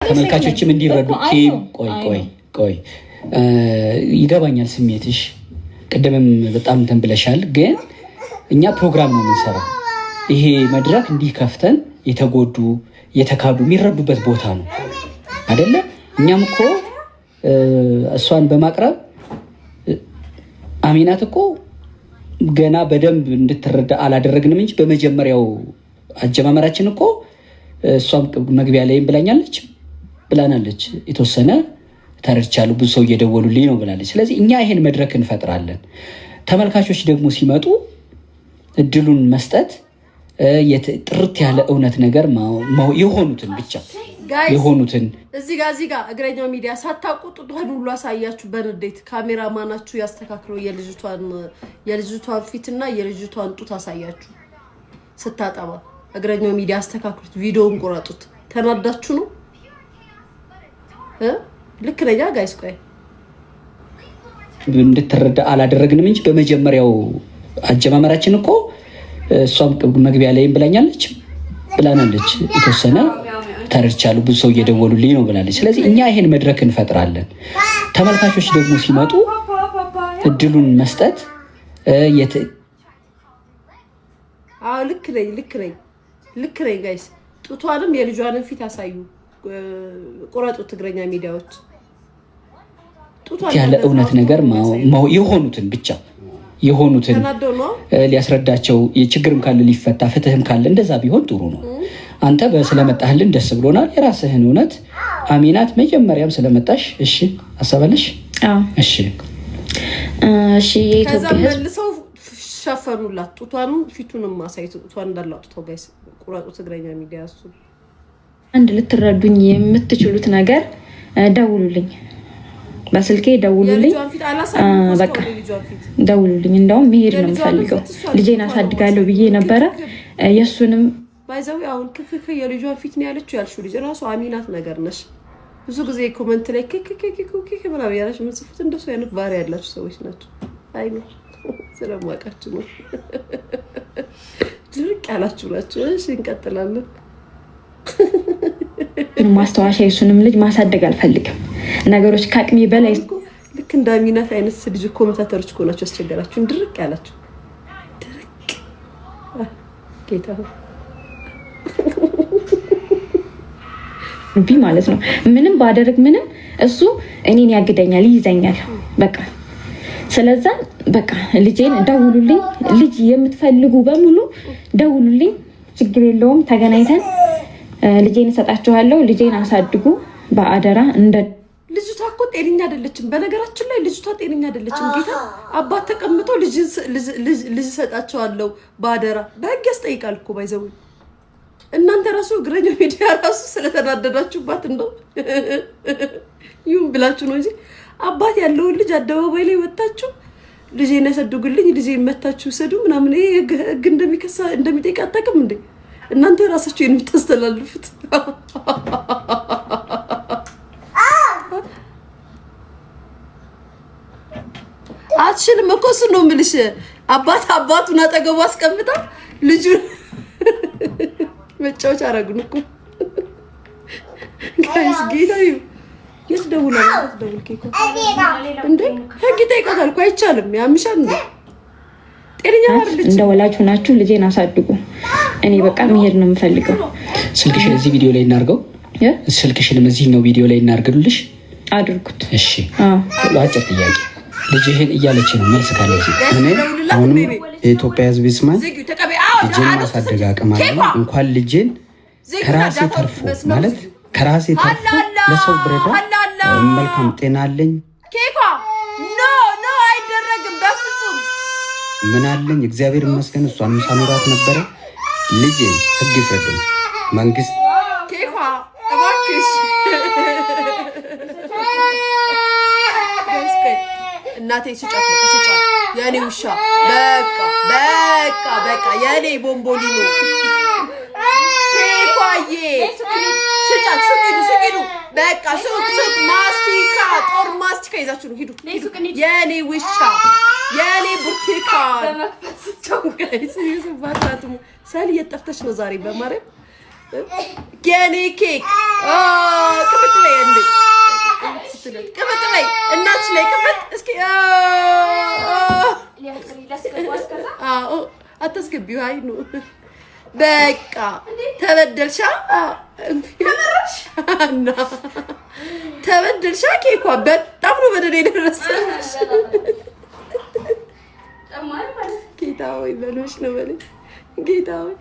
ተመልካቾችም እንዲረዱ ቆይ ይገባኛል ስሜትሽ። ቅድምም በጣም ተንብለሻል፣ ግን እኛ ፕሮግራም ነው የምንሰራው። ይሄ መድረክ እንዲህ ከፍተን የተጎዱ የተካዱ የሚረዱበት ቦታ ነው አይደለ? እኛም እኮ እሷን በማቅረብ አሚናት እኮ ገና በደንብ እንድትረዳ አላደረግንም እንጂ በመጀመሪያው አጀማመራችን እኮ እሷም መግቢያ ላይም ብላናለች። የተወሰነ ተረድቻለሁ፣ ብዙ ሰው እየደወሉልኝ ነው ብላለች። ስለዚህ እኛ ይሄን መድረክ እንፈጥራለን። ተመልካቾች ደግሞ ሲመጡ እድሉን መስጠት ጥርት ያለ እውነት ነገር የሆኑትን ብቻ የሆኑትን እዚህ ጋር እግረኛው ሚዲያ ሳታውቁ ጡቷን ሁሉ አሳያችሁ። በንዴት ካሜራማናችሁ ያስተካክለው የልጅቷን ፊትና የልጅቷን ጡት አሳያችሁ። ስታጠባ እግረኛው ሚዲያ አስተካክሉት፣ ቪዲዮውን ቆራጡት። ተናዳችሁ ነው ልክ ነኝ ጋይስ። ቆይ እንድትረዳ አላደረግንም እንጂ በመጀመሪያው አጀማመራችን እኮ እሷም መግቢያ ላይም ብላናለች። የተወሰነ ተረድቻለሁ፣ ብዙ ሰው እየደወሉልኝ ነው ብላለች። ስለዚህ እኛ ይሄን መድረክ እንፈጥራለን። ተመልካቾች ደግሞ ሲመጡ እድሉን መስጠት ልክ ነኝ ጋይስ። ጡቷንም የልጇንም ፊት አሳዩ፣ ቁረጡ። ትግረኛ ሚዲያዎች ያለ እውነት ነገር የሆኑትን ብቻ የሆኑትን ሊያስረዳቸው፣ የችግርም ካለ ሊፈታ፣ ፍትህም ካለ እንደዛ ቢሆን ጥሩ ነው። አንተ ስለመጣህልን ደስ ብሎናል። የራስህን እውነት አሚናት መጀመሪያም ስለመጣሽ እሺ አሰበልሽ። እሺ ከዛ መልሰው ሸፈኑላት። ጡቷንም ፊቱንም ማሳይቱ ጡቷን እንዳላጡተው ጋይስ ቁረጡ። ትግረኛ ሚዲያ እሱ አንድ ልትረዱኝ የምትችሉት ነገር ደውሉልኝ፣ በስልኬ ደውሉልኝ። በቃ ደውሉልኝ። እንደውም መሄድ ነው የምፈልገው። ልጄን አሳድጋለሁ ብዬ ነበረ። የሱንም ባይዘው አሁን ክክክ የልጇን ፊት ነው ያልሽው ልጅ ራሱ አሚናት ነገር ነሽ። ብዙ ጊዜ ኮሜንት ላይ ክክክ ምናምን ያላችሁ ምጽፉት እንደሱ አይነት ባህሪ ያላችሁ ሰዎች ናቸው። አይ ነው ስለማውቃችሁ ነው። ድርቅ ያላችሁ ናቸው። እሺ እንቀጥላለን። ማስተዋሻ የሱንም ልጅ ማሳደግ አልፈልግም። ነገሮች ከአቅሜ በላይ ልክ እንደ አሚናት አይነት ልጅ ኮሜንታተሮች እኮ ናቸው ያስቸገራችሁ። ድርቅ ያላችሁ ድርቅ ጌታ ማለት ነው። ምንም ባደርግ ምንም እሱ እኔን ያግደኛል፣ ይይዘኛል። በቃ ስለዛ በቃ ልጄን ደውሉልኝ። ልጅ የምትፈልጉ በሙሉ ደውሉልኝ፣ ችግር የለውም። ተገናኝተን ልጄን እሰጣችኋለሁ። ልጄን አሳድጉ በአደራ። ልጅቷ እኮ ጤነኛ አይደለችም። በነገራችን ላይ ልጅቷ ጤነኛ አይደለችም። ጌታ አባት ተቀምጦ ልጅ እሰጣችኋለሁ በአደራ በህግ ያስጠይቃል እኮ ባይዘው። እናንተ ራሱ እግረኛው ሚዲያ ራሱ ስለተናደዳችሁባት እንደው ይሁን ብላችሁ ነው እንጂ አባት ያለውን ልጅ አደባባይ ላይ ወጣችሁ ልጄን ያሳድጉልኝ፣ ልጄን መታችሁ ሰዱ ምናምን ይሄ ህግ እንደሚጠይቅ አታውቅም እንዴ? እናንተ ራሳችሁ የምታስተላልፉት አትችልም እኮ እሱ ነው የምልሽ። አባቱን አጠገቡ አስቀምጣ ልጁን መጫወቻ አረጉን እኮ ጋይስ። ጌታዬ የት ደውላለህ? ደውል ኬኮ እንዴ ህግ ይጠይቃታል እኮ አይቻልም። ያምሻል እንዴ? ጤነኛ አይደለች። እንደ ወላጅ ሆናችሁ ልጄን አሳድጉ። እኔ በቃ መሄድ ነው የምፈልገው። ስልክሽን እዚህ ቪዲዮ ላይ እናርገው። ስልክሽን እዚህ ነው ቪዲዮ ላይ እናርግልሽ። አድርጉት። እሺ አጭር ጥያቄ ልጅህን እያለች ነው መልስ ካለች እኔ አሁንም የኢትዮጵያ ሕዝብ ይስማኝ። ልጄን ማሳደግ አቅም አለ። እንኳን ልጄን ከራሴ ተርፎ ማለት ከራሴ ተርፎ ለሰው ብረዳ መልካም ጤና አለኝ። ኬኳ ኖ አይደረግም በፍጹም። ምን አለኝ እግዚአብሔር ይመስገን። እሷን ሳኖራት ነበረ። ልጄን ህግ ይፍረድልኝ መንግስት። ኬኳ እባክሽ እናቴ ስጫት የኔ ውሻ በቃ የኔ ቦምቦሊኖ ኬኳዬ ስጫት። ስቂዱ በቃ ሱቅ ማስቲካ ጦር ማስቲካ ይዛችሁ ነው ሂዱ። የኔ ውሻ የኔ ብርቱካን ሰል እየጠፍተሽ ነው ዛሬ በማርያም የኔ ኬክ አታስገቢው። አይ ነው በቃ ተበደልሻ እና ተበደልሻ። ኬኳ በጣም ነው በደል የደረሰሽ። ጌታ ሆይ በሎሽ ነው በለኝ። ጌታ ሆይ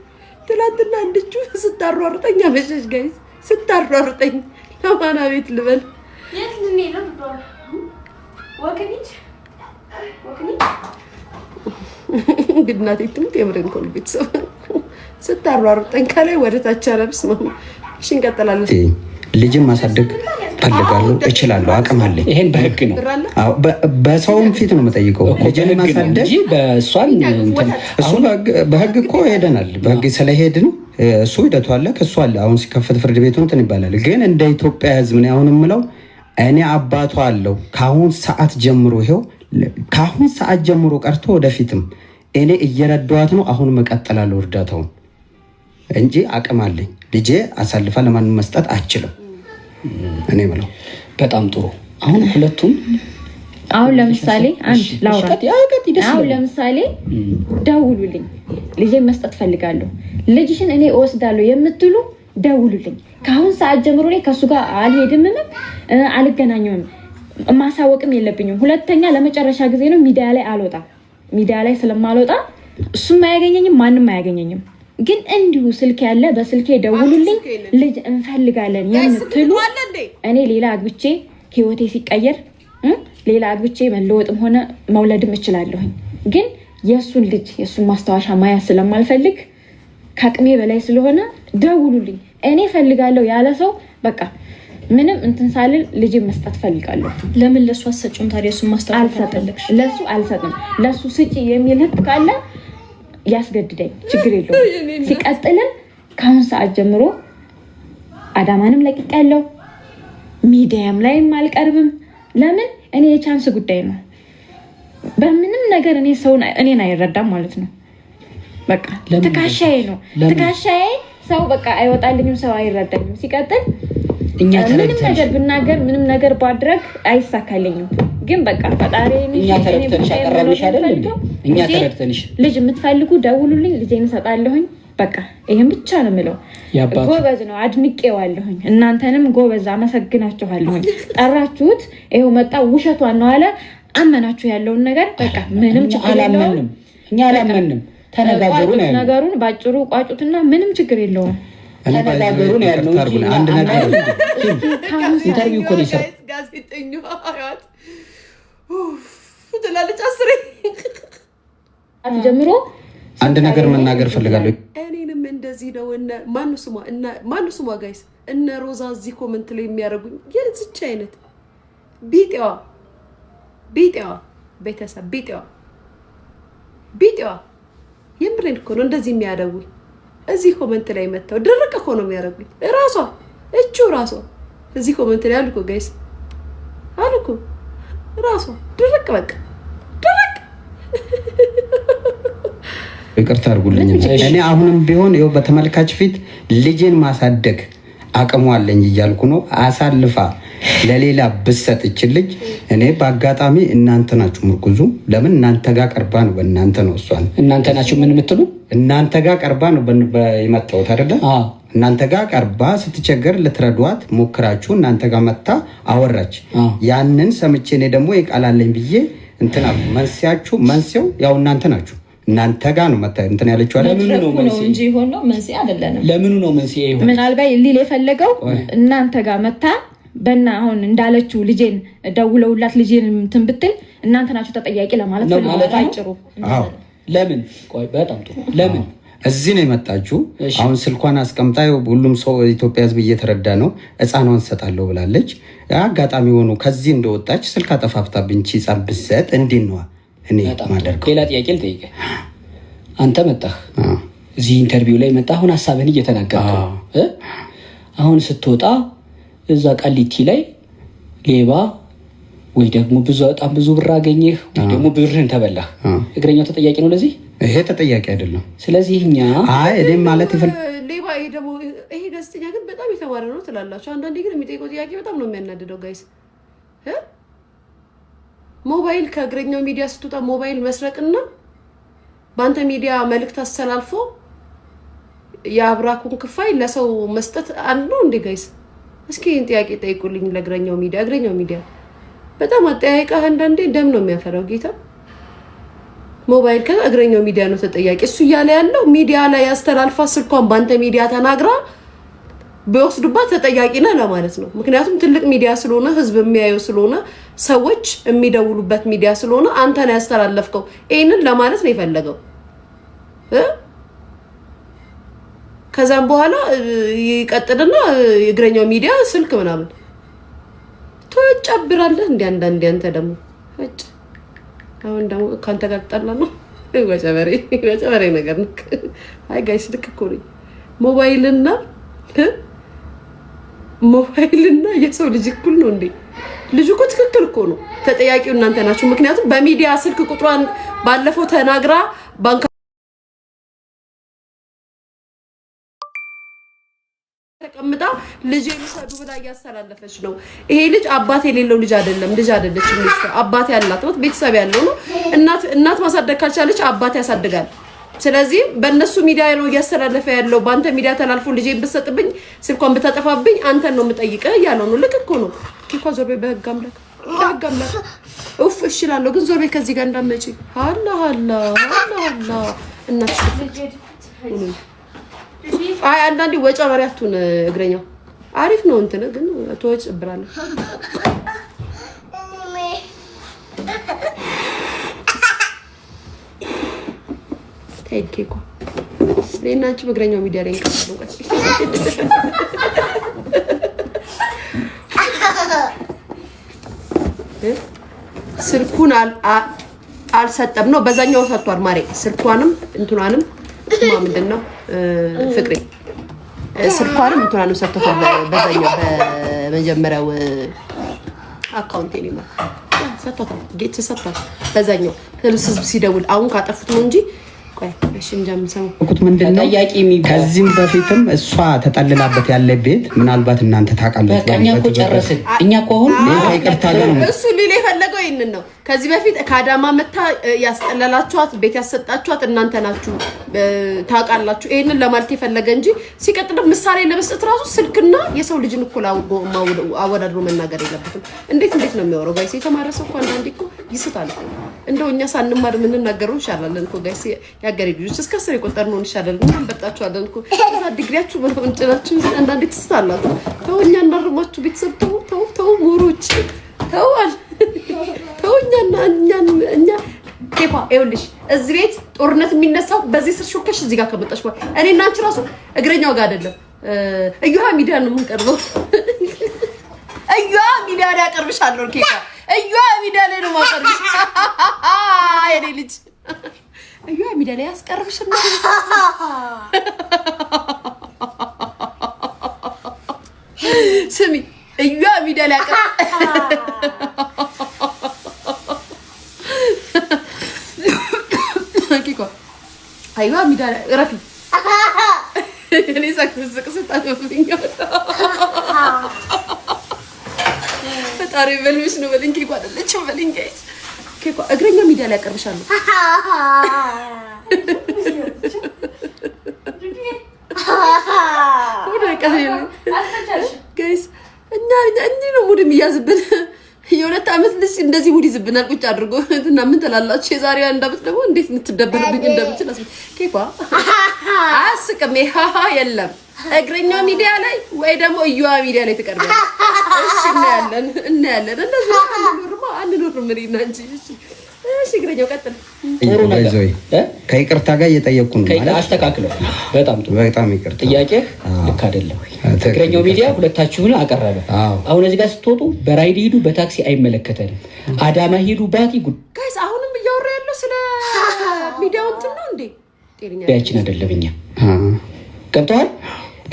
ትላንትና እንድቹ ስታሯሩጠኝ አመሸሽ። ጋይስ ስታሯሩጠኝ ለማና ቤት ልበል የት ልንሄድ ነው? ወክኒት ግድናት ትምት የምረን ኮል ቤተሰብ ስታሯሩጠኝ ከላይ ወደ ታች አረብስ ነው። እሺ እንቀጥላለን። ልጅን ማሳደግ ፈልጋለሁ፣ እችላለሁ፣ አቅም አለኝ። ይሄን በህግ ነው በሰውም ፊት ነው የምጠይቀው። ልጅን ማሳደግ እሱ በህግ እኮ ሄደናል። በህግ ስለሄድን እሱ ሂደቱ አለ፣ ክሱ አለ። አሁን ሲከፈት ፍርድ ቤቱ እንትን ይባላል። ግን እንደ ኢትዮጵያ ህዝብ ነው አሁን የምለው እኔ አባቷ አለው ከአሁን ሰዓት ጀምሮ ይሄው ከአሁን ሰዓት ጀምሮ ቀርቶ ወደፊትም እኔ እየረዳኋት ነው። አሁን መቀጠላለሁ እርዳታውን እንጂ አቅም አለኝ። ልጄ አሳልፋ ለማንም መስጠት አችልም። እኔ ብለው በጣም ጥሩ። አሁን ሁለቱም አሁን ለምሳሌ አንድ ላውራ። አሁን ለምሳሌ ደውሉልኝ፣ ልጄን መስጠት ፈልጋለሁ፣ ልጅሽን እኔ እወስዳለሁ የምትሉ ደውሉልኝ። ከአሁን ሰዓት ጀምሮ ላይ ከሱ ጋር አልሄድምም፣ አልገናኘውም፣ ማሳወቅም የለብኝም። ሁለተኛ ለመጨረሻ ጊዜ ነው ሚዲያ ላይ አልወጣም። ሚዲያ ላይ ስለማልወጣ እሱም አያገኘኝም፣ ማንም አያገኘኝም። ግን እንዲሁ ስልክ ያለ በስልኬ ደውሉልኝ፣ ልጅ እንፈልጋለን የምትሉ እኔ ሌላ አግብቼ ህይወቴ ሲቀየር ሌላ አግብቼ መለወጥም ሆነ መውለድም እችላለሁኝ። ግን የእሱን ልጅ የእሱን ማስታወሻ ማያ ስለማልፈልግ ከአቅሜ በላይ ስለሆነ ደውሉልኝ። እኔ ፈልጋለሁ ያለ ሰው በቃ ምንም እንትን ሳልል ልጅ መስጠት ፈልጋለሁ። ለምን ለሱ አሰጭም ታዲያ? እሱ ማስተዋል አልሰጥም፣ ለሱ አልሰጥም። ለሱ ስጪ የሚል ህግ ካለ ያስገድደኝ፣ ችግር የለውም። ሲቀጥልም ከአሁን ሰዓት ጀምሮ አዳማንም ለቅቄያለሁ፣ ሚዲያም ላይም አልቀርብም። ለምን እኔ የቻንስ ጉዳይ ነው። በምንም ነገር እኔ ሰውን እኔን አይረዳም ማለት ነው። በቃ ትካሻዬ ነው ትካሻዬ። ሰው በቃ አይወጣልኝም፣ ሰው አይረዳኝም። ሲቀጥል ምንም ነገር ብናገር ምንም ነገር ባድረግ አይሳካልኝም። ግን በቃ ፈጣሪ እኛ ተረድተንሽ አቀረብሽ አይደል? እኛ ተረድተንሽ ልጅ የምትፈልጉ ደውሉልኝ፣ ልጄን እሰጣለሁኝ። በቃ ይሄን ብቻ ነው የምለው። ጎበዝ ነው፣ አድንቄዋለሁኝ። እናንተንም ጎበዝ አመሰግናችኋለሁኝ። ጠራችሁት፣ ይሄው መጣ፣ ውሸቷን ነው አለ። አመናችሁ ያለውን ነገር በቃ ምንም ችግር የለውም። እኛ አላመንም። ተነጋገሩ ነው ነገሩን ባጭሩ ቋጩትና ምንም ችግር የለውም። ተነጋገሩ ነው ያለው እንጂ አንድ ነገር ኢንተርቪው እኮ ነው የሰራው ጋዜጠኛው አያት ትላለች። አስሬ ጀምሮ አንድ ነገር መናገር ፈልጋለሁ። እኔንም እንደዚህ ነው። ማኑ ስሟ ጋይስ እነ ሮዛ እዚህ ኮመንት ላይ የሚያደርጉኝ የዚች አይነት ቢጤዋ ቤተሰብ ቢጤዋ የምሬን እኮ ነው እንደዚህ የሚያደርጉኝ። እዚህ ኮመንት ላይ መተው ድርቅ እኮ ነው የሚያደርጉኝ። ራሷ እዚህ ኮመንት ላይ አልኩ ጋይስ አልኩ ራሷ ድርቅ በቃ ድርቅ። ይቅርታ አድርጉልኝ። እኔ አሁንም ቢሆን ይኸው በተመልካች ፊት ልጄን ማሳደግ አቅሙ አለኝ እያልኩ ነው። አሳልፋ ለሌላ ብሰጥ ልጅ እኔ በአጋጣሚ እናንተ ናችሁ ምርኩዙ። ለምን እናንተ ጋር ቀርባ ነው በእናንተ ነው እሷን እናንተ ናችሁ ምን የምትሉ እናንተ ጋር ቀርባ ነው የመጣሁት አይደለ? እናንተ ጋር ቀርባ ስትቸገር ልትረዷት ሞክራችሁ እናንተ ጋር መጣ አወራች። ያንን ሰምቼ እኔ ደግሞ ይቃላለኝ ብዬ እንትና መንስኤው ያው እናንተ ናችሁ። እናንተ ጋር ነው መጣ እንትን ያለችው አይደል? ለምኑ ነው መንስኤ እንጂ ሆኖ መንስኤ አይደለም። ለምኑ ነው መንስኤ ይሆን? ምናልባት ሊል የፈለገው እናንተ ጋር መጣ በእና አሁን እንዳለችው ልጄን ደውለውላት ልጄን እንትን ብትል እናንተ ናችሁ ተጠያቂ ለማለት ነው ማለት አይጭሩ። ለምን ቆይ በጣም ጥሩ ለምን እዚህ ነው የመጣችው? አሁን ስልኳን አስቀምጣ ሁሉም ሰው ኢትዮጵያ ሕዝብ እየተረዳ ነው። ሕፃኗን ሰጣለሁ ብላለች። አጋጣሚ ሆኖ ከዚህ እንደወጣች ስልክ አጠፋፍታብኝ ሕፃን ብሰጥ እንዴት ነው እኔ ማደርገው? ሌላ ጥያቄ ልጠይቅህ። አንተ መጣህ እዚህ ኢንተርቪው ላይ መጣህ። አሁን ሐሳብህን እየተናገርክ ነው። አሁን ስትወጣ እዛ ቃሊቲ ላይ ሌባ ወይ ደግሞ በጣም ብዙ ብር አገኘህ ወይ ደግሞ ብርህን ተበላህ፣ እግረኛው ተጠያቂ ነው ለዚህ? ይሄ ተጠያቂ አይደለም። ስለዚህ እኛ እኔ ማለት ሌባ ይሄ ደግሞ ይሄ ጋዜጠኛ ግን በጣም የተማረ ነው ትላላችሁ። አንዳንዴ ግን የሚጠይቀው ጥያቄ በጣም ነው የሚያናድደው ጋይስ። ሞባይል ከእግረኛው ሚዲያ ስትወጣ ሞባይል መስረቅና በአንተ ሚዲያ መልእክት አስተላልፎ የአብራኩን ክፋይ ለሰው መስጠት አለው እንዴ? ጋይስ እስኪ ጥያቄ ጠይቁልኝ። ለእግረኛው ሚዲያ በጣም አጠያይቃህ አንዳንዴ ደም ነው የሚያፈራው። ጌታ ሞባይል ከእግረኛው ሚዲያ ነው ተጠያቂ። እሱ እያለ ያለው ሚዲያ ላይ ያስተላልፋ ስልኳን በአንተ ሚዲያ ተናግራ በወስዱባት ተጠያቂ ነህ ለማለት ነው። ምክንያቱም ትልቅ ሚዲያ ስለሆነ ህዝብ የሚያየው ስለሆነ ሰዎች የሚደውሉበት ሚዲያ ስለሆነ አንተ ነው ያስተላለፍከው። ይሄንን ለማለት ነው የፈለገው። ከዛም በኋላ ይቀጥልና የእግረኛው ሚዲያ ስልክ ምናምን ተጨብራለህ እንዴ? አንዳንዴ አንተ ደግሞ አሁን ደግሞ ካንተ ጋር ተጣላ ነው ወጨበሬ ነገር ነው። አይ ጋይስ ልክ እኮ ነኝ። ሞባይልና የሰው ልጅ እኩል ነው እንዴ? ልጁ እኮ ትክክል እኮ ነው። ተጠያቂው እናንተ ናችሁ። ምክንያቱም በሚዲያ ስልክ ቁጥሯን ባለፈው ተናግራ ባንክ ተቀምጣ ልጅ ልሰዱ ብላ እያስተላለፈች ነው። ይሄ ልጅ አባት የሌለው ልጅ አይደለችም። አባት ያላት ነው፣ ቤተሰብ ያለው ነው። እናት ማሳደግ ካልቻለች አባት ያሳድጋል። ስለዚህ በእነሱ ሚዲያ ነው እያስተላለፈ ያለው። በአንተ ሚዲያ ተላልፎ ልጄን ብትሰጥብኝ ስልኳን ብታጠፋብኝ አንተን ነው የምጠይቀህ እያለው ነው። ልክ እኮ ነው። ኪኳ ዞር ቤት በህግ አምላክ ኡፍ እሽላለሁ፣ ግን ዞር ቤት ከዚህ ጋር እንዳትመጪ። ሀላ እናትሽ አይ አንዳንዴ ወጫ በሪያቱን እግረኛው አሪፍ ነው እንትን ግን ተወጭ ብራለ ቴንኪው ለእናንቺ እግረኛው ሚዲያ ላይ እንቀጥል። ስልኩን አልሰጠም ነው በዛኛው ሰጥቷል። ማሬ ስልኳንም እንትኗንም ምንድነው ፍቅሬ ስልኳንም እንትኗንም ሰጥቷል። በዛኛው በመጀመሪያው አካውንቴ ነው ሰጥቷል። ጌት ሰጥቷል በዛኛው ህዝብ ሲደውል አሁን ካጠፉት ነው እንጂ ቆይ እሺ እንጀምሰው እኩት ምንድነው ከዚህም በፊትም እሷ ተጠልላበት ያለ ቤት ምናልባት እናንተ ታውቃላችሁ። በቃ እኛ እኮ ጨረስን። እኛ እኮ አሁን ከይቅርታ ጋር ነው እሱ ሊል የፈለገው ይሄንን ነው። ከዚህ በፊት ከአዳማ መታ ያስጠለላችኋት ቤት ያሰጣችኋት እናንተ ናችሁ ታውቃላችሁ። ይሄንን ለማለት የፈለገ እንጂ ሲቀጥል ምሳሌ ለመስጠት ራሱ ስልክና የሰው ልጅን እኮ አወዳድሮ መናገር የለበትም። እንዴት ነው የሚያወራው? ጋይስ የተማረ ሰው እኮ አንዳንዴ እኮ ይስታል። እንደው እኛ ሳንማር የምንናገረው እንሻላለን እኮ ጋይስ። ያገሬ ልጆች እስከ 10 የቆጠርነው እንሻላለን። ምን አንበጣችኋለን እኮ እዛ ዲግሪያችሁ በእንጭናችሁ አንዳንዴ ትስታላችሁ። ተው እኛ እናርማችሁ ቤተሰብ ተው ሞሮች ተዋል እኛ ኬፓ ይኸውልሽ እዚህ ቤት ጦርነት የሚነሳው በዚህ ስር ሾከሽ እዚህ ጋር ከመጣሽ በኋላ እኔና አንቺ ራሱ እግረኛው ጋር አይደለም እዩሃ ሚዲያ ነው የምንቀርበው። እዩሃ ሚዲያ ላይ አቀርብሻለሁ። ኬፓ እዩሃ ሚዲያ ላይ ነው የማቀርብሽ። የኔ ልጅ እዩሃ ሚዲያ ላይ ያስቀርብሽና ስሚ እዩሃ ሚዲያ ላይ አይዋ ሚዳላ ረፊ እኔ ሳክስቅ ስታደብኝ ፈጣሪ በልብሽ ነው በልኝ። ኬኳ አይደለችም በልኝ። ጋይስ ኬኳ እግረኛ ሚዲያ ላይ አቀርብሻለሁ። ጋይስ እኛ እንዲህ ነው ሙድ የሚያዝብን። የሁለት ዓመት ልጅ እንደዚህ ሙድ ይዝብናል ቁጭ አድርጎ እና ምን ትላላችሁ? የዛሬ አንድ ዓመት ደግሞ እንዴት እንትደበርብኝ እንደምችል ኬኳ አስቀም ይሃሃ የለም እግረኛው ሚዲያ ላይ ወይ ደግሞ እዩዋ ሚዲያ ላይ ተቀርበናል። እሺ እናያለን እንደዚህ አንኖርም ምን እንጂ እሺ እግረኛው ቀጥል። ጥሩ ነገር ከይቅርታ ጋር እየጠየቅኩ ነው ማለት አስተካክለው። በጣም ይቅርታ። ጥያቄ ልክ አይደለም። እግረኛው ሚዲያ ሁለታችሁን አቀረበ። አሁን እዚህ ጋር ስትወጡ በራይድ ሂዱ፣ በታክሲ አይመለከተንም። አዳማ ሂዱ፣ ባቲ ጉድ ጋይስ አሁንም እያወራ ያለው ስለ ሚዲያው እንትን ነው እንዴ? ጤነኛ ያችን አይደለም። እኛ ገብተዋል።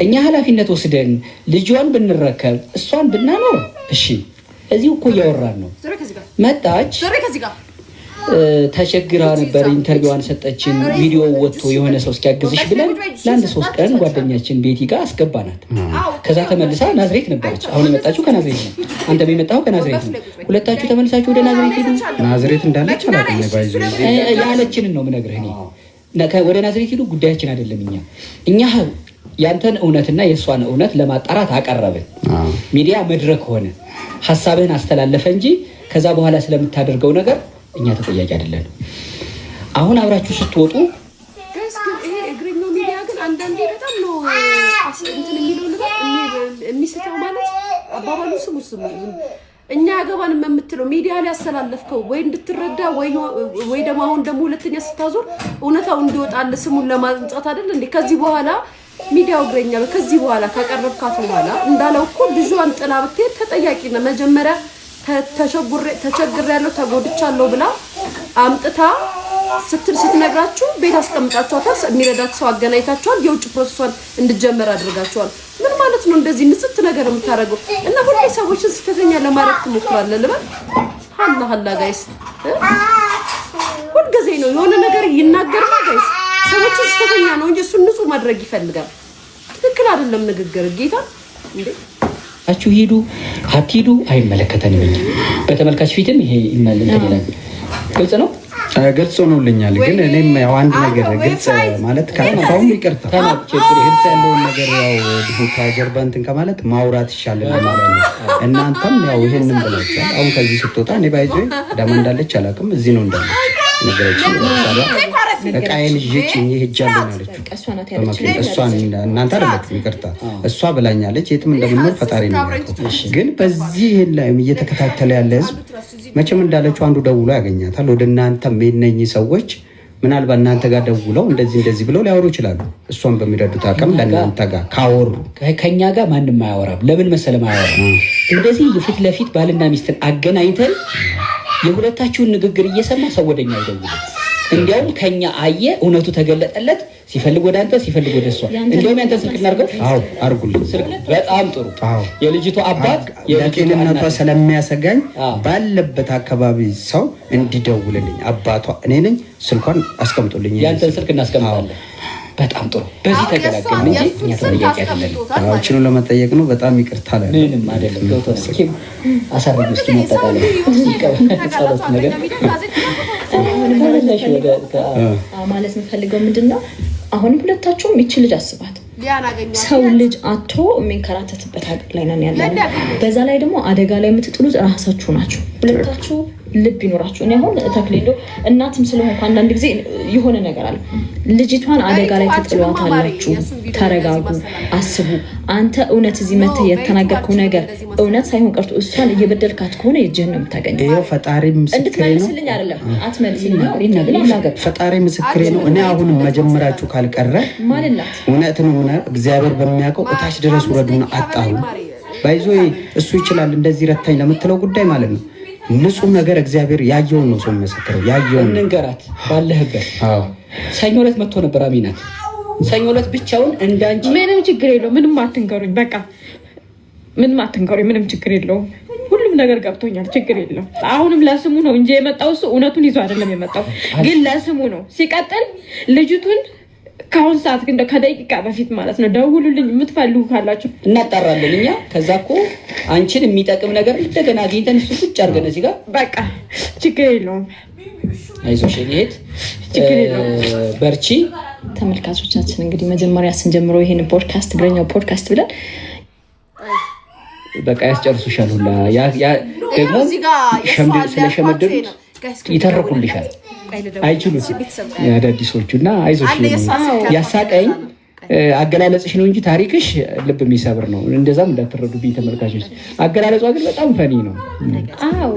እኛ ኃላፊነት ወስደን ልጇን ብንረከብ እሷን ብናኖር እሺ። እዚሁ እኮ እያወራን ነው። መጣች ተቸግራ ነበር። ኢንተርቪዋን ሰጠችን። ቪዲዮ ወጥቶ የሆነ ሰው እስኪያግዝሽ ብለን ለአንድ 3 ቀን ጓደኛችን ቤቲ ጋር አስገባናት። ከዛ ተመልሳ ናዝሬት ነበረች። አሁን የመጣችሁ ከናዝሬት ነው። አንተም የመጣው ከናዝሬት ነው። ሁለታችሁ ተመልሳችሁ ወደ ናዝሬት ሄዱ። ናዝሬት እንዳለች አላውቅም። ባይዙ ያለችንን ነው የምነግርህ እኔ። ወደ ናዝሬት ሄዱ ጉዳያችን አይደለም። እኛ ያንተን እውነትና የእሷን እውነት ለማጣራት አቀረብን። ሚዲያ መድረክ ሆነ፣ ሀሳብህን አስተላለፈ እንጂ ከዛ በኋላ ስለምታደርገው ነገር እኛ ተጠያቂ አይደለንም። አሁን አብራችሁ ስትወጡ ይሄ እግረኛው ሚዲያ ግን አንዳንዴ በጣም ነው እንትን የሚለው ነገር የሚስተው ማለት አባባሉ ስሙ እኛ ያገባንም የምትለው ሚዲያ ላይ ያስተላለፍከው ወይ እንድትረዳ ወይ ደግሞ አሁን ደግሞ ሁለተኛ ስታዞር እውነታው እንዲወጣል ስሙን ለማንጻት አይደል እንዴ? ከዚህ በኋላ ሚዲያው እግረኛ ከዚህ በኋላ ካቀረብካት በኋላ እንዳለው እኮ ልጇን ጥላ ብትሄድ ተጠያቂ ነው። መጀመሪያ ተቸግሬያለሁ ተጎድቻለሁ ብላ አምጥታ ስትነግራችሁ ቤት አስቀምጣችኋታል። የሚረዳት ሰው አገናኝታችኋል። የውጭ ፕሮሰሷን እንድጀመር አድርጋችኋል። ምን ማለት ነው እንደዚህ ንጽት ነገር የምታደርገው? እና ሁሌ ሰዎችን ስተተኛ ለማድረግ ትሞክራለህ ልበል? ሀላ ጋይስ ሁልጊዜ ነው የሆነ ነገር ይናገርና ጋይስ ሰዎችን ስተተኛ ነው እንጂ እሱን ንጹህ ማድረግ ይፈልጋል። ትክክል አይደለም ንግግር። ጌታ እንዴ አችሁ ሂዱ አትሂዱ አይመለከተንም። በተመልካች ፊትም ይሄ ይመለከተናል። ግልጽ ነው። ግልጽ ሆኖልኛል። ግን እኔም ያው አንድ ነገር ግልጽ ማለት ካጠፋውም ይቅርታ ግልጽ ያለውን ነገር ያው ከጀርባ እንትን ከማለት ማውራት ይሻላል ማለት ነው። እናንተም ያው ይሄንን ብላችኋል። አሁን ከዚህ ስትወጣ እኔ ባይዞ ዳማ እንዳለች አላውቅም። እዚህ ነው እንዳለች ነገረችን። በቃዬን ይጭ ይሄጃለሁ አለች። እሷን እናንተ አይደላችሁ ይቅርታ እሷ ብላኛለች። የትም እንደምንኖር ፈጣሪ ነው። ግን በዚህ ላይ እየተከታተለ ያለ ህዝብ መቼም እንዳለችው አንዱ ደውሎ ያገኛታል። ወደ እናንተም የነኚህ ሰዎች ምናልባት እናንተ ጋር ደውለው እንደዚህ ብለው ሊያወሩ ይችላሉ። እሷን በሚረዱት አቅም ለእናንተ ጋር ካወሩ ከኛ ጋር ማንም አያወራም። ለምን መሰለም አያወራም? እንደዚህ ፊት ለፊት ባልና ሚስትን አገናኝተን የሁለታችሁን ንግግር እየሰማ ሰው ወደኛ አይደውልም። እንዲያውም ከኛ አየ እውነቱ ተገለጠለት። ሲፈልግ ወደ አንተ ሲፈልግ ወደ እሷ። እንዲያውም ያንተ ስልክ እናድርገው። አዎ አርጉልኝ። በጣም ጥሩ። የልጅቷ አባት የጤንነቷ ስለሚያሰጋኝ ባለበት አካባቢ ሰው እንዲደውልልኝ አባቷ እኔ ነኝ። ስልኳን አስቀምጡልኝ። ያንተን ስልክ እናስቀምጣለን። በጣም ጥሩ። በዚህ ተገላገልን እንጂ እኛ ተጠያቂ አይደለም። አዎችኑ ለመጠየቅ ነው። በጣም ይቅርታ አለ። ምንም አይደለም። ገብቶሃል? እስኪ አሳርጉ። እስኪ መጣጣለ ጸሎት ነገር ማለት የምፈልገው ምንድነው? አሁንም ሁለታችሁም ይቺ ልጅ አስባት። ሰው ልጅ አቶ የሚንከራተትበት ሀገር ላይ ነን ያለነው። በዛ ላይ ደግሞ አደጋ ላይ የምትጥሉት ራሳችሁ ናችሁ። ሁለታችሁ ልብ ይኖራችሁ። እኔ አሁን ተክሌሎ እናትም ስለሆንኩ አንዳንድ ጊዜ የሆነ ነገር አለ። ልጅቷን አደጋ ላይ ትጥሏታላችሁ። ተረጋጉ፣ አስቡ። አንተ እውነት እዚህ መተህ የተናገርከው ነገር እውነት ሳይሆን ቀርቶ እሷን እየበደልካት ከሆነ የእጅህን ነው የምታገኘው። ይሄው ፈጣሪ ምስክሬ ነው። እንድትመልስልኝ አይደለም አትመልስልኝ። ፈጣሪ ምስክሬ ነው። እኔ አሁን መጀመራችሁ ካልቀረ እውነት ነው። እግዚአብሔር በሚያውቀው እታች ድረስ ወረዱና አጣሩ። ባይዞ እሱ ይችላል እንደዚህ ረታኝ ለምትለው ጉዳይ ማለት ነው። ንጹህ ነገር እግዚአብሔር ያየውን ነው ሰው የሚመሰክረው። ያየውን እንንገራት ባለህበት። ሰኞ ዕለት መጥቶ ነበር አሚናት። ሰኞ ዕለት ብቻውን እንዳንቺ ምንም ችግር የለውም። ምንም አትንገሩኝ። በቃ ምንም አትንገሩኝ። ምንም ችግር የለውም። ሁሉም ነገር ገብቶኛል። ችግር የለውም። አሁንም ለስሙ ነው እንጂ የመጣው እሱ እውነቱን ይዞ አይደለም የመጣው፣ ግን ለስሙ ነው። ሲቀጥል ልጅቱን ከአሁን ሰዓት ግን ከደቂቃ በፊት ማለት ነው ደውሉልኝ የምትፈልጉ ካላችሁ እናጣራለን እኛ። ከዛ እኮ አንቺን የሚጠቅም ነገር እንደገና አግኝተን እሱ ቁጭ አድርገን እዚህ ጋር በቃ ችግር የለውም። አይዞሽ እህት በርቺ። ተመልካቾቻችን እንግዲህ መጀመሪያ ስንጀምረው ይሄን ፖድካስት እግረኛው ፖድካስት ብለን በቃ ያስጨርሱሻል ሁላ ደግሞ ስለሸመደዱ ይተርኩልሻል። አይችሉት የአዳዲሶቹና አይዞሽ ያሳቀኝ አገላለጽሽ ነው እንጂ ታሪክሽ ልብ የሚሰብር ነው። እንደዛም እንዳትረዱብኝ ተመልካቾች። አገላለጿ ግን በጣም ፈኒ ነው። አዎ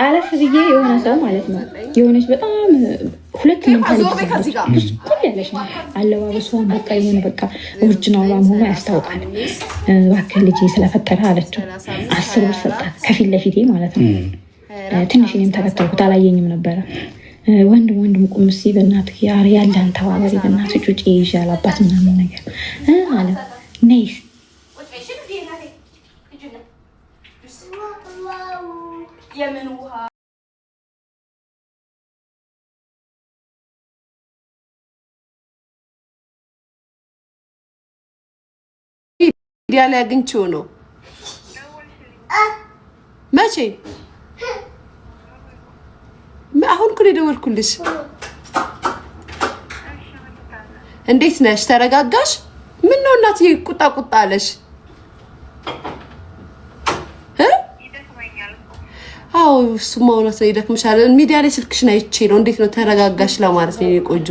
አለፍ ብዬ የሆነ ሰው ማለት ነው የሆነች በጣም ሁለት ምንታለች ያለች ነው አለባበሷን በቃ የሆነ በቃ ኦሪጂናል መሆኗ ያስታውቃል። እባክህ ልጄ ስለፈጠረ አለችው። 10 ብር ሰጣት ከፊት ለፊቴ ማለት ነው። ትንሽ እኔም ተከተልኩት፣ አላየኝም ነበረ። ወንድም ቁም እስኪ በእናትህ ያለን ተባበሪ በእናትህ ጩጬ ይዣል አባት ምናምን ነገር አለ። ነይስ ሚዲያ ላይ አግኝቼው ነው መቼ አሁን እኮ ነው የደወልኩልሽ። እንዴት ነሽ? ተረጋጋሽ? ምን ነው እናት ቁጣ ቁጣ አለሽ? አዎ እሱማ እውነት ነው ይደክምሻል። ሚዲያ ላይ ስልክሽን አይቼ ነው። እንዴት ነው ተረጋጋሽ ለማለት ነው። ቆንጆ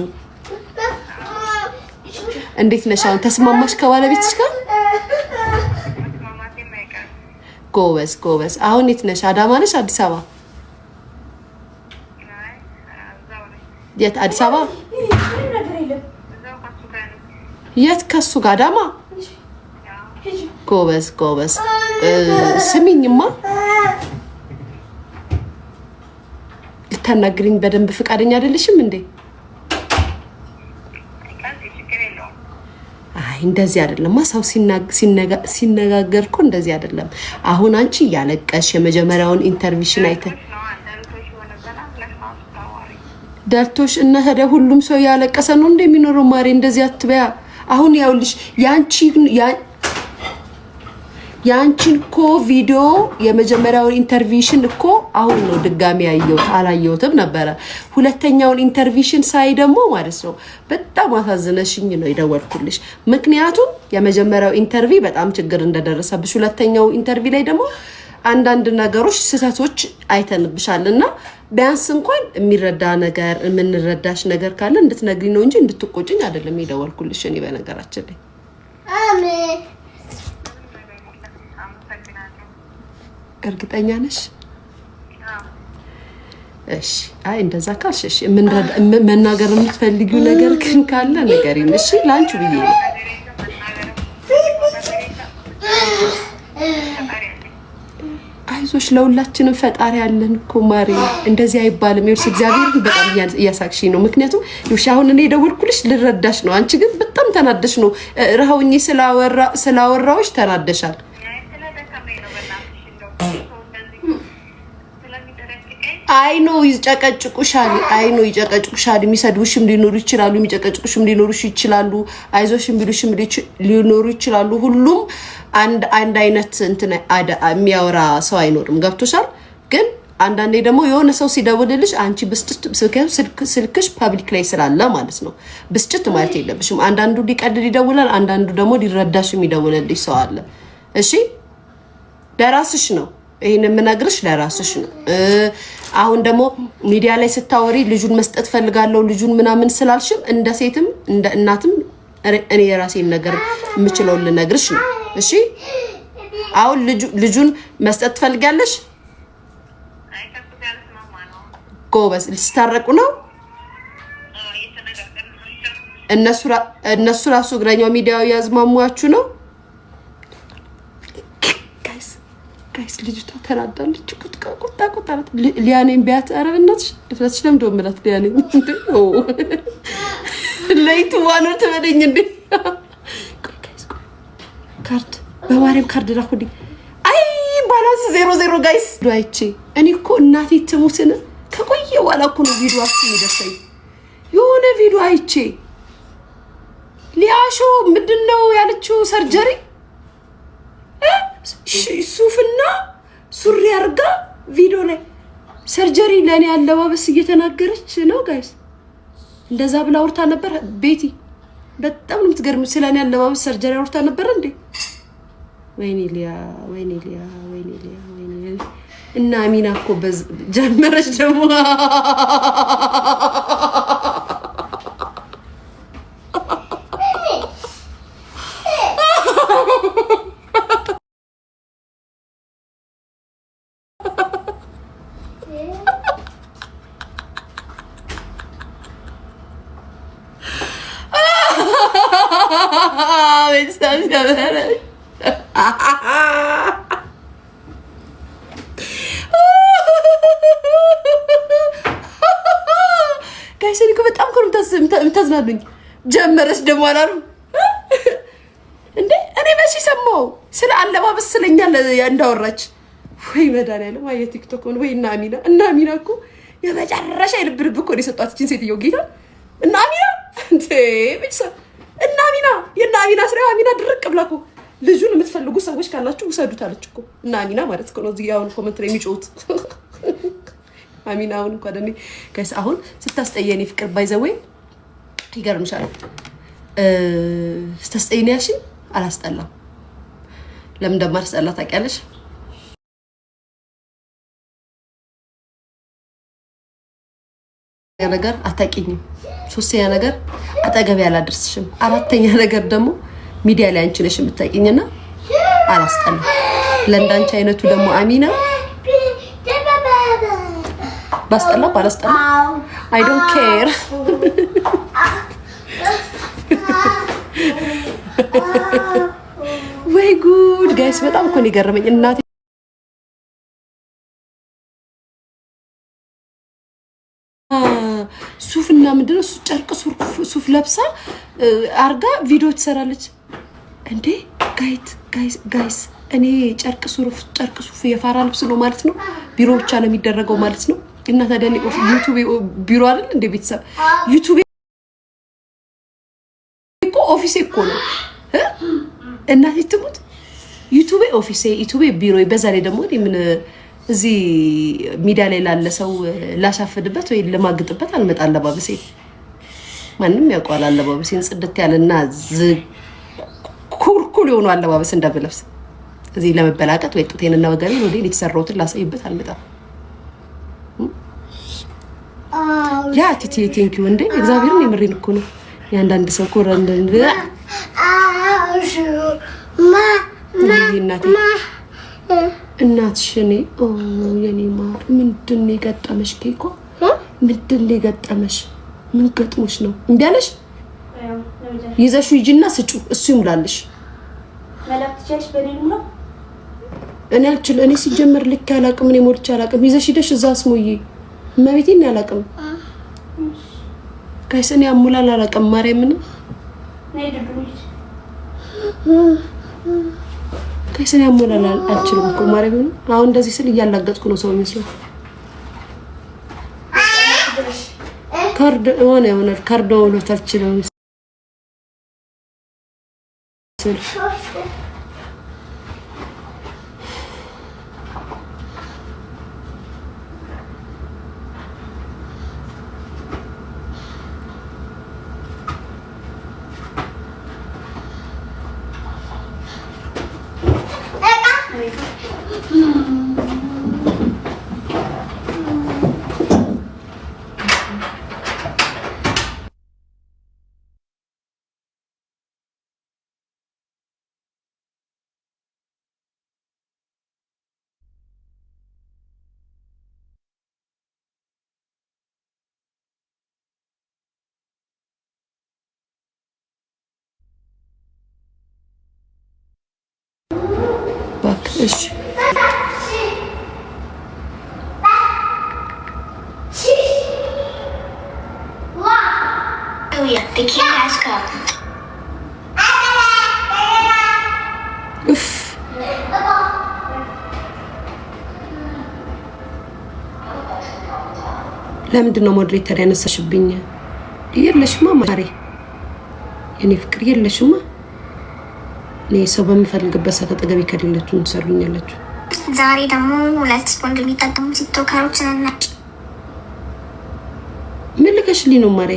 እንዴት ነሽ? አሁን ተስማማሽ ከባለቤትሽ ጋር? ጎበዝ ጎበዝ። አሁን የት ነሽ? አዳማ ነሽ? አዲስ አበባ? የት? አዲስ አበባ? የት? ከሱ ጋር አዳማ? ጎበዝ ጎበዝ። ስሚኝማ ልታናግሪኝ በደንብ ፍቃደኛ አይደለሽም እንዴ? አይ እንደዚህ አይደለም። ሰው ሲነጋገር እኮ እንደዚህ አይደለም። አሁን አንቺ ያለቀሽ የመጀመሪያውን ኢንተርቪሽን አይተ ደርቶሽ እና ታዲያ ሁሉም ሰው ያለቀሰ ነው እንደሚኖረው ማሬ። እንደዚህ አትበያ። አሁን ያውልሽ ያንቺን እኮ ቪዲዮ የመጀመሪያውን ኢንተርቪሽን እኮ አሁን ነው ድጋሚ ያየሁት። አላየሁትም ነበረ። ሁለተኛውን ኢንተርቪሽን ሳይ ደግሞ ማለት ነው በጣም አሳዝነሽኝ ነው የደወልኩልሽ። ምክንያቱም የመጀመሪያው ኢንተርቪ በጣም ችግር እንደደረሰብሽ፣ ሁለተኛው ኢንተርቪ ላይ ደግሞ አንዳንድ ነገሮች ስህተቶች አይተንብሻልና ቢያንስ እንኳን የሚረዳ ነገር የምንረዳሽ ነገር ካለ እንድትነግሪ ነው እንጂ እንድትቆጭኝ አይደለም የደወልኩልሽ። እኔ በነገራችን ላይ እርግጠኛ ነሽ? እሺ። አይ እንደዛ ካልሽ እሺ፣ መናገር የምትፈልጊው ነገር ግን ካለ ንገሪኝ። እሺ ላንቺ ብዬ ነው። አይዞሽ፣ ለሁላችንም ፈጣሪ ያለን እኮ ማሪ። እንደዚህ አይባልም። ይኸውልሽ እግዚአብሔር በጣም እያሳቅሽኝ ነው። ምክንያቱም ይኸውልሽ አሁን እኔ ደወልኩልሽ ልረዳሽ ነው። አንቺ ግን በጣም ተናደሽ ነው። ረሃውኝ ስላወራዎች ተናደሻል። አይኖ ይጨቀጭቁሻል። የሚሰድቡሽም ሊኖሩ ይችላሉ፣ የሚጨቀጭቁሽም ሊኖሩ ይችላሉ፣ አይዞሽም ቢሉሽም ሊኖሩ ይችላሉ። ሁሉም አንድ አይነት እንትን የሚያወራ ሰው አይኖርም። ገብቶሻል? ግን አንዳንዴ ደግሞ የሆነ ሰው ሲደውልልሽ አንቺ ስልክሽ ፐብሊክ ላይ ስላለ ማለት ነው ብስጭት ማለት የለብሽም። አንዳንዱ ሊቀልድ ይደውላል፣ አንዳንዱ ደግሞ ሊረዳሽ የሚደውልልሽ ሰው አለ። እሺ ለራስሽ ነው ይሄን የምነግርሽ፣ ለራስሽ ነው። አሁን ደግሞ ሚዲያ ላይ ስታወሪ ልጁን መስጠት ፈልጋለሁ ልጁን ምናምን ስላልሽም እንደ ሴትም እንደ እናትም እኔ የራሴን ነገር የምችለው ልነግርሽ ነው። እሺ አሁን ልጁን መስጠት ትፈልጋለሽ? ጎበዝ። ልትታረቁ ነው? እነሱ ራሱ እግረኛው ሚዲያው ያዝማሟችሁ ነው? ጋይስ ልጅቷ ተናዳለች። ቁጣ ሊያኔን ቢያት ኧረ በእናትሽ ድፍረትሽ ለምዶ ምላት ሊያኔን እንዴ ለይቱ ዋኖር ትበለኝ እንዴ። ካርድ በማርያም ካርድ ላኩልኝ። አይ ባላንስ 00 ጋይስ ዱአይቼ እኔ እኮ እናቴ ትሙትን ከቆየ በኋላ እኮ ነው ቪዲዮ አክቲቭ ይደርሰኝ። የሆነ ቪዲዮ አይቼ ሊያሾ ምንድነው ያለችው ሰርጀሪ ሱፍና ሱሪ አርጋ ቪዲዮ ላይ ሰርጀሪ ለኔ አለባበስ እየተናገረች ነው ጋይስ። እንደዛ ብላ አውርታ ነበር ቤቲ። በጣም ነው የምትገርም። ስለኔ አለባበስ ሰርጀሪ አውርታ ነበር እንዴ? ወይኔ ሊያ እና አሚና እኮ ጀመረች ደግሞ ጋይስ እኮ በጣም እኮ የምታዝናኑኝ። ጀመረች ደግሞ አላሉ እንዴ? እኔ መቼ ሰማሁ ስለ አለባበስ ስለኛ እንዳወራች። ወይ መድኃኒዓለም ወይ ቲክቶክ ወይ እና አሚና እኮ የመጨረሻ የልብ እኮ ነው የሰጧት እችን ሴትዮ ጌታ እና አሚና እንዴ ቤተሰብ እና አሚና ስራው አሚና ድርቅ ብላ እኮ ልጁን የምትፈልጉ ሰዎች ካላችሁ ውሰዱት አለች እኮ እና አሚና ማለት እኮ ነው። እዚህ አሁን ኮሜንት ላይ የሚጮሁት አሚና አሁን እንኳን እኔ ጋይስ አሁን ስታስጠየኔ ፍቅር ባይዘወይ ይገርምሻል። ስተስጠይኝ ያልሽኝ አላስጠላም። ለምን እንደማላስጠላ ታውቂያለሽ? ነገር አታውቂኝም። ሶስተኛ ነገር አጠገቤ አላደርስሽም። አራተኛ ነገር ደግሞ ሚዲያ ላይ አንቺ ነሽ የምታውቂኝና አላስጠላም። ለእንዳንቺ አይነቱ ደግሞ አሚና ባስጠላ ባላስጠላ አይ ዶንት ኬር። ወይ ጉድ ጋይስ፣ በጣም እኮ ነው የገረመኝ እናቴ። ሱፍና ምንድነው እሱ ጨርቅ ሱፍ ለብሳ አርጋ ቪዲዮ ትሰራለች እንዴ? ጋይስ እኔ ጨርቅ ሱፍ የፋራ ልብስ ነው ማለት ነው። ቢሮ ብቻ ነው የሚደረገው ማለት ነው። እና ታዲያ ዩቲዩብ ቢሮ አይደል እንደ ቤተሰብ ዩቲዩብ እኮ ኦፊሴ እኮ ነው። እናቴ ትሙት ዩቲዩብ ኦፊሴ፣ ዩቲዩብ ቢሮ። በዛ ላይ ደግሞ ምን እዚህ ሚዲያ ላይ ላለ ሰው ላሻፍድበት ወይ ለማግጥበት አልመጣ። አለባበሴ ማንም ያውቀዋል። አለባበሴን ጽድት ያለና ኩልኩል የሆነ አለባበስ እንደብለብስ እዚህ ለመበላቀጥ ወይ ጡቴንና ወገቤን ወደ የተሰራሁትን ላሳይበት አልመጣም። ያ ቲቲ ቴንኪዩ እንዴ እግዚአብሔርን የምሬን እኮ ነው። ያንዳንድ ሰው እኮ እናትሽ እኔ የኔ ማር ምንድን ነው የገጠመሽ? ኬኮ ምንድን ነው የገጠመሽ? ምን ገጥሞሽ ነው? እምቢ አለሽ? ይዘሹ ሂጂና ስጩ፣ እሱ ይሙላልሽ። እኔ አልችል። እኔ ሲጀመር ልክ ያላቅም፣ እኔ ሞልቼ አላቅም። ይዘሽ ሂደሽ እዛ አስሞዬ መቤቴን ያላቅም ጋይስ፣ እኔ አሙላል አላቅም። ማርያምን ጋይስ፣ እኔ አሙላል አልችልም እኮ ማርያምን። አሁን እንደዚህ ስል እያላገጥኩ ነው ሰው የሚመስለው። ካርድ ሆነ ካርድ ወሎት አልችልም ስል እሺ The king has come. ለምንድን ነው ሞዴሬተር ያነሳሽብኝ? የለሽማ ማሬ፣ የኔ ፍቅር የለሽማ። እኔ ሰው በምፈልግበት ሰዓት አጠገቤ ከሌላችሁ ትሰሩኛላችሁ። ዛሬ ደግሞ ሁለት ስፖንጅ የሚጠቀሙ ቲክቶከሮችን እና ምን ልከሽልኝ ነው ማሬ?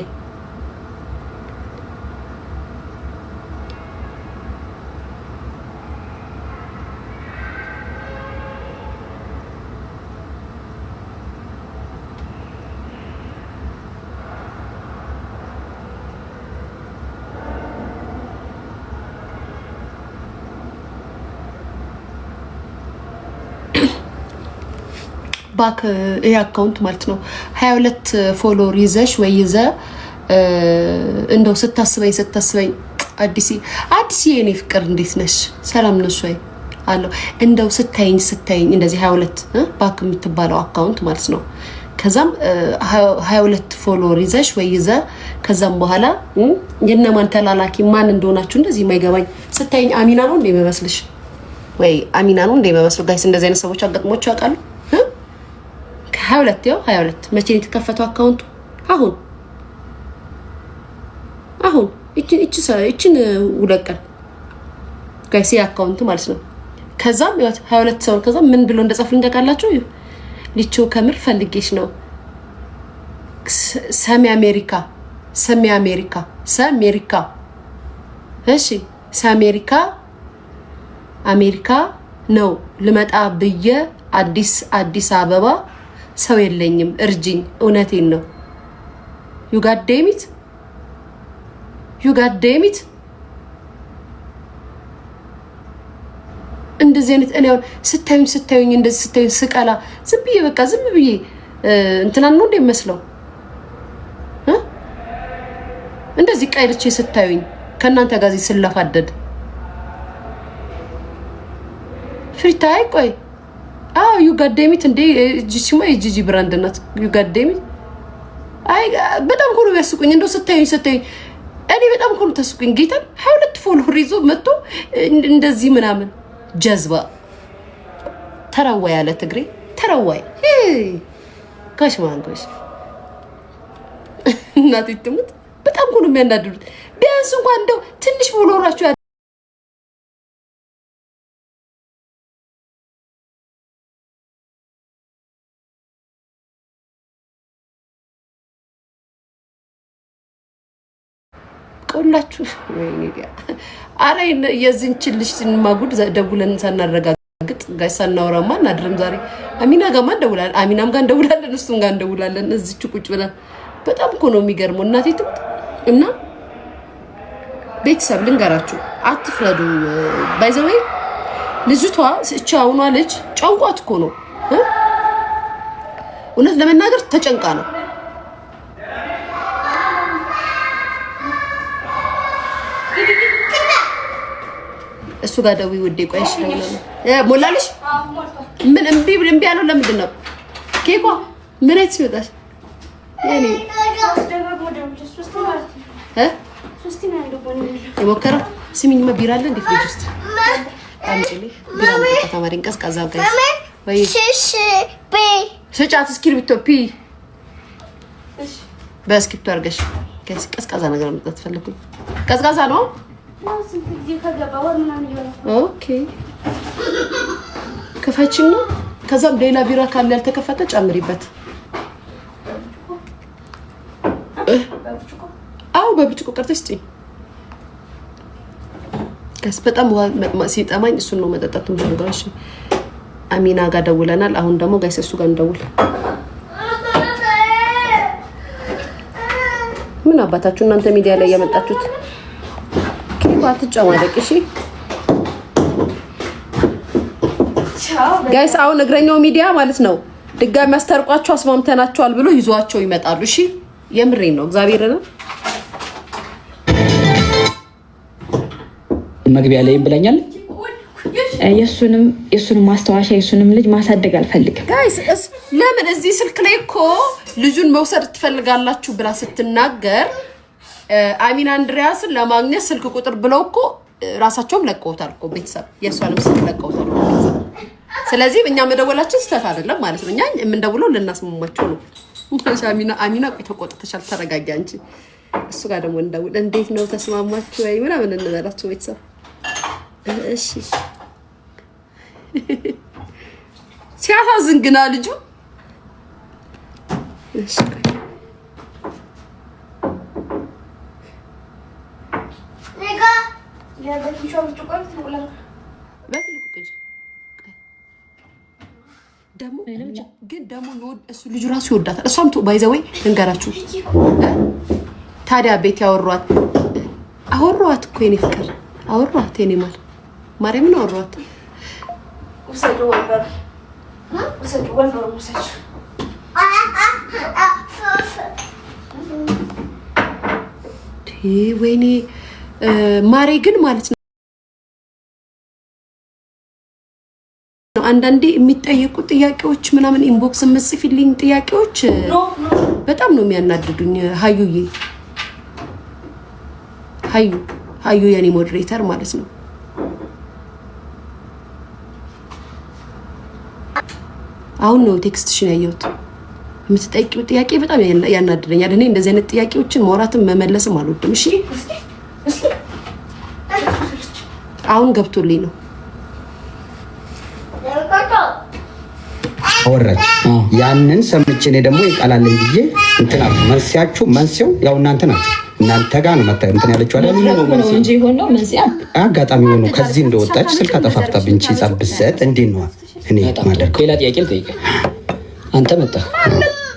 ባክ ይሄ አካውንት ማለት ነው 22 ፎሎወር ይዘሽ ወይ ይዘ እንደው ስታስበኝ አዲስ የኔ ፍቅር እንዴት ነሽ? ሰላም ነሽ ወይ አለው። እንደው ስታይኝ እንደዚህ 22 ባክ የምትባለው አካውንት ማለት ነው። ከዛም 22 ፎሎወር ይዘሽ ወይ ይዘ ከዛም በኋላ የነማን ተላላኪ ማን እንደሆናችሁ እንደዚህ የማይገባኝ ስታይኝ አሚና ነው እንደሚመስልሽ ወይ አሚና ነው እንደሚመስሉ ጋይስ፣ እንደዚህ አይነት ሰዎች አጋጥሞች ያውቃሉ? 22 መቼ ነው የተከፈተው አካውንቱ? አሁን እቺን ውለቀን ጋይስ አካውንቱ ማለት ነው። ከዛም 22 ሰው ከዛም ምን ብሎ እንደጻፉልኝ ታውቃላችሁ? ሊቾ ከምር ፈልጌሽ ነው ሰሜ አሜሪካ እሺ አሜሪካ ነው ልመጣ ብዬ አዲስ አበባ ሰው የለኝም እርጅኝ። እውነቴን ነው። you got damn it እንደዚህ አይነት እኔ ስታዩኝ እንደዚህ ስታዩኝ ስቀላ ዝም ብዬ እንትናን ነው እንደሚመስለው እንደዚህ ቀይልቼ ስታዩኝ ከናንተ ጋር ስለፋደድ ፍሪታይ ቆይ you got damn it እንዴ ጂሲማ የጂጂ ብራንድ ናት። you got damn it አይ በጣም ኮሎ ያስቁኝ እንደው ስታዩኝ እኔ በጣም ኮሎ ተስቁኝ ጌታ 22 ፎሎወር ይዞ መጥቶ እንደዚህ ምናምን ጀዝባ ተራዋይ ያለ ትግሬ ተራዋይ ጋሽ ማንጎሽ እናት ይትሙት በጣም ኮሎ የሚያናድዱት ቢያንስ እንኳን እንደው ትንሽ ፎሎወራችሁ ቆላችሁ ወይኔ አረ የዚህን ችልሽ ማጉድ ደውለን ሳናረጋግጥ ጋር ሳናወራማ እናድርም። ዛሬ አሚና ጋርማ እንደውላለን፣ አሚናም ጋር እንደውላለን፣ እሱም ጋር እንደውላለን። እዚች ቁጭ ብለን በጣም እኮ ነው የሚገርመው። እናቴ ትምጥ እና ቤተሰብ ልንገራችሁ፣ አትፍረዱ። ባይዘዌ ልጅቷ እቻውኗ ልጅ ጨንቋት እኮ ነው እውነት ለመናገር ተጨንቃ ነው። እሱ ጋር ደውይ ውዴ ቆይሽ ነው ሞላልሽ ምን እምቢ ያለው ለምንድን ነው ኬኳ ምን አይነት ሲወጣሽ ያኔ የሞከረው ስሚኝማ ቢራ አለ እንዴ ፍሪጅ ውስጥ አምጪልኝ ቢራ ተማሪን ቀዝቃዛ ጋይስ ወይ ስጫት እስክሪብቶ ፒ በስክሪፕቶ አድርገሽ ቀዝቃዛ ነገር መጣት ፈልኩኝ ቀዝቃዛ ነው ኦኬ ከፈችና ከዛም ሌላ ቢራ ካለ ያልተከፈተ ጨምሪበት አው በብርጭቆ ቀርተሽ ጥይ ከስ በጣም ሲጠማኝ እሱን ነው መጠጣት የምፈልገው። እሺ አሚና ጋር ደውለናል። አሁን ደግሞ ጋይስ እሱ ጋር እንደውል። ምን አባታችሁ እናንተ ሚዲያ ላይ ያመጣችሁት አትጨማለቅ። እሺ ጋይስ አሁን እግረኛው ሚዲያ ማለት ነው ድጋሚ አስተርቋቸው አስማምተናቸዋል ብሎ ይዟቸው ይመጣሉ። እሺ የምሬን ነው እግዚአብሔርን መግቢያ ላይም ብለኛል። የሱንም ማስተዋሻ የሱንም ልጅ ማሳደግ አልፈልግም። ጋይስ ለምን እዚህ ስልክ ላይ እኮ ልጁን መውሰድ ትፈልጋላችሁ ብላ ስትናገር አሚና አንድሪያስን ለማግኘት ስልክ ቁጥር ብለው እኮ ራሳቸውም ለቀውታል እኮ ቤተሰብ የሷንም ስልክ ለቀውታል። ስለዚህ እኛ መደወላችን ስህተት አይደለም ማለት ነው። እኛ የምንደውለው ልናስማማቸው ነው። አሚና ቆይ ተቆጥተሻል፣ ተረጋጊ አንቺ። እሱ ጋር ደግሞ እንደውል እንዴት ነው ተስማማችሁ ወይ ምናምን እንበላችሁ ቤተሰብ። እሺ ሲያሳዝን ግና ልጁ እሺ ደግሞ እሱ ልጁ ራሱ ይወዳታል። እሷም ባይዘወይ እንገራችሁ ታዲያ ቤት ያወሯት እኮ የኔ ፍቅር አወሯት የኔ ማርያምን አወሯት። ወይኔ ማሬ ግን ማለት ነው አንዳንዴ የሚጠየቁ ጥያቄዎች ምናምን ኢንቦክስ መስፊልኝ ጥያቄዎች በጣም ነው የሚያናድዱኝ። ሀዩ የኔ ሞዴሬተር ማለት ነው። አሁን ነው ቴክስትሽን ያየሁት። የምትጠይቂው ጥያቄ በጣም ያናድደኛል። እኔ እንደዚህ አይነት ጥያቄዎችን ማውራትም መመለስም አልወድም። እሺ አሁን ገብቶልኝ ነው አወራች። ያንን ሰምቼ እኔ ደግሞ ይቃላልኝ ብዬ እንትና መንስኤው ያው እናንተ ናችሁ። እናንተ ጋር ነው መጣ እንትን ያለችው አይደል ነው እንጂ ሆኖ መንስያ አጋጣሚ ሆኖ ከዚህ እንደወጣች ስልክ አጠፋፍታብኝ ጻብሰጥ እንዴት ነው እኔ ማደርኩ ሌላ ጥያቄ ልጠይቅህ አንተ መጣህ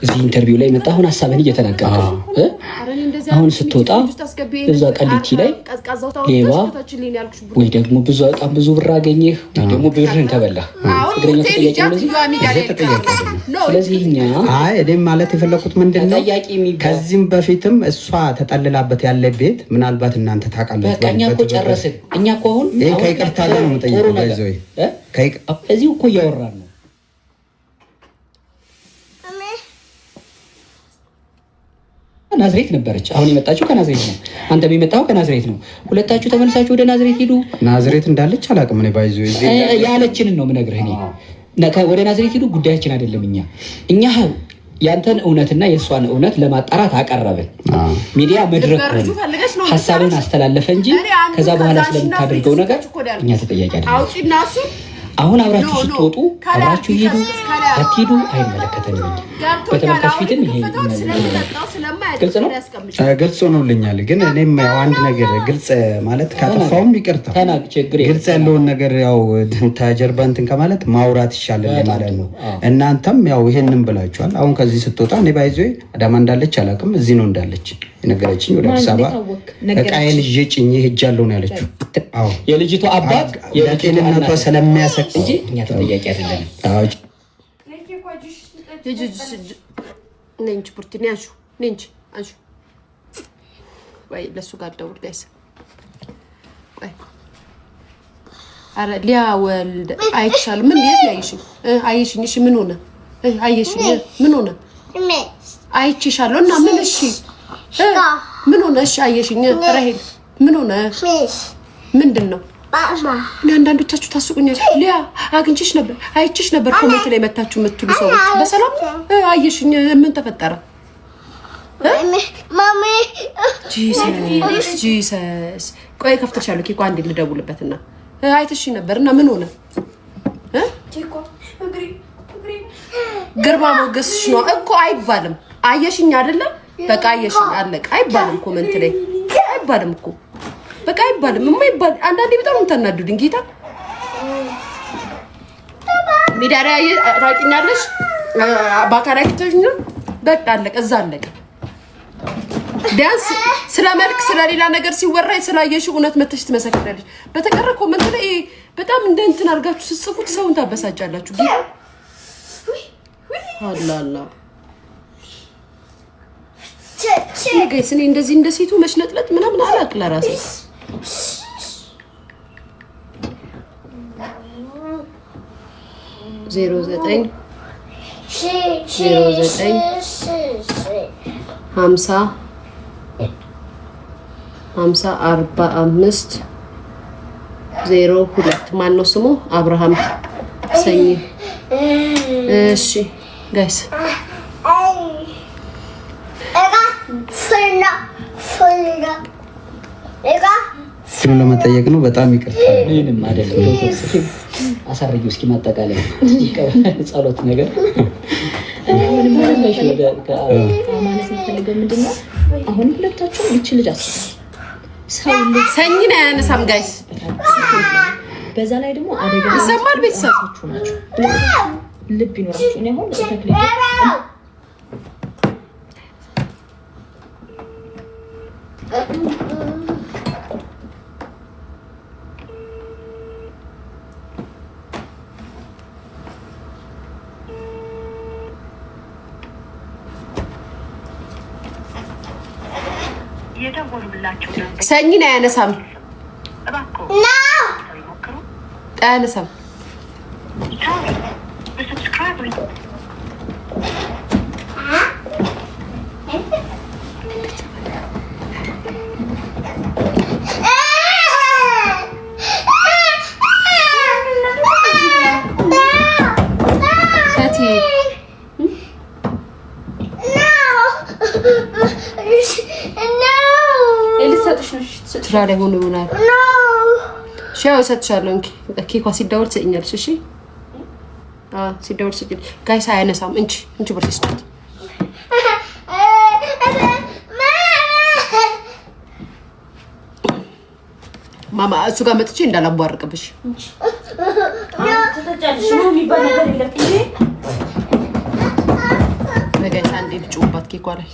እዚህ ኢንተርቪው ላይ መጣህ አሁን ሐሳብህን እየተናገርክ ነው አሁን ስትወጣ እዛ ቀሊቲ ላይ ሌባ ወይ ደግሞ ብዙ ብር አገኘህ ወይ ደግሞ ብርህን ተበላህ እግረኛ ተጠያቂ ነው ስለዚህ እኛ እኔም ማለት የፈለኩት ምንድነው ከዚህም በፊትም እሷ ተጠልላበት ያለ ቤት ምናልባት እናንተ ታውቃላችሁ በቃ እኛ እኮ ጨረስን እኛ እኮ አሁን ከይቅርታ ጋር ነው የምጠይቀው ባይዘይ እዚሁ እኮ እያወራን ነው ናዝሬት ነበረች አሁን የመጣችው ከናዝሬት ነው አንተ የመጣው ከናዝሬት ነው ሁለታችሁ ተመልሳችሁ ወደ ናዝሬት ሄዱ ናዝሬት እንዳለች አላውቅም እኔ ባይዘው ያለችንን ነው ምነግርህ እኔ ወደ ናዝሬት ሄዱ ጉዳያችን አይደለም እኛ ያንተን እውነትና የሷን እውነት ለማጣራት አቀረብን ሚዲያ መድረክ ነው ሐሳብን አስተላለፈ እንጂ ከዛ በኋላ ስለምታደርገው ነገር እኛ ተጠያቂ አይደለም አሁን አብራችሁ ስትወጡ አብራችሁ ሄዱ አትሄዱ አይመለከተንም በተመልካች ፊትም ይሄ ግልጽ ነው ግልጽ ሆኖልኛል ግን እኔም ያው አንድ ነገር ግልጽ ማለት ካጠፋውም ይቅርታ ግልጽ ያለውን ነገር ያው ተጀርባ እንትን ከማለት ማውራት ይሻላል ማለት ነው እናንተም ያው ይሄንን ብላችኋል አሁን ከዚህ ስትወጣ እኔ ባይዘይ አዳማ እንዳለች አላውቅም እዚህ ነው እንዳለች የነገረችኝ ወደ አዲስ አበባ እቃዬን ይዤ ጭኜ ሄጃለሁ ነው ያለችው አዎ የልጅቱ አባት የጤንነቷ ስለሚያሰቅ እንጂ እኛ ተጠያቂ አይደለም አዎ ነንች ፑርቲን ያሹ ነንች አንሹ ወይ ለሱ ጋር ደውል ጋይስ ወይ አረ ሊያ ወልድ አይቻል ምን የት ያይሽኝ አይሽኝ እሺ ምን ሆነ አይሽኝ ምን ሆነ አይችሻለሁ እና ምን እሺ ምን ሆነ እሺ አይሽኝ ራሄል ምን ሆነ ምንድነው አንዳንዶቻችሁ ታስቁኛል ሊያ አግኝቼሽ ነበር አይቼሽ ነበር ኮሜንት ላይ መታችሁ የምትሉ ሰዎች በሰላም አየሽኝ ምን ተፈጠረ ማሚ ጂሰስ ቆይ ከፍተሻለሁ ኬኳ አንዴ ልደውልበትና አይተሽ ነበርና ምን ሆነ ኬኳ ግርማ ሞገስሽ ነው እኮ አይባልም አየሽኝ አይደለ በቃ አየሽኝ አለቀ አይባልም ኮሜንት ላይ አይባልም እኮ በቃ አይባልም የማይባል አንዳንዴ በጣም እንተናዱድኝ ጌታ ሚዳሪያ ታውቂኛለሽ ባካራክተሽ ነው በቃ አለቀ እዛ አለቀ ዳንስ ስለመልክ ስለሌላ ነገር ሲወራ ስላየሽው እውነት መተሽ ትመሰክራለሽ በተቀረ ኮሜንት ላይ በጣም እንደ እንትን አድርጋችሁ ስጽፉት ሰውን ታበሳጫላችሁ ጌታ አላላ ጋይስ እኔ እንደዚህ እንደ ሴቱ መሽለጥለጥ ምናምን አላቅላ ራሴ ዜሮ ዘጠኝ 50 45 02 ማን ነው ስሙ አብርሃም ሰኝ እሺ ጋይስ ስለ ለመጠየቅ ነው በጣም ይቅርታ ምንም አይደለም አሳርጊው እስኪ ማጠቃለል ጸሎት ነገር ምንም ማለት ነው ማለት ነው ምንድነው አሁን ሁለታችሁ እቺ ልጅ አስቡ ሰኝና ያነሳም ጋይስ በዛ ላይ ደግሞ አደጋ ይሰማል ቤተሰቦቹ ናቸው ልብ ይኖራችሁ እኔ አሁን ተክሊል ሰኝና ያነሳም አያነሳም ትራለ ሆኖ ይሆናል ሻው ሰጥቻለሁ እንኪ ኬኳ ሲደውል ትሰኛለሽ እሺ ሲደውል ሲል ጋይስ አያነሳም እንቺ ብርስ ስጣት ማማ እሱ ጋር መጥቼ እንዳላቧርቅብሽ ተጠጫለሽ ነው የሚባል ነገር የለም እንዴ ነገ አንዴ ልጩባት ኬኳ ላይ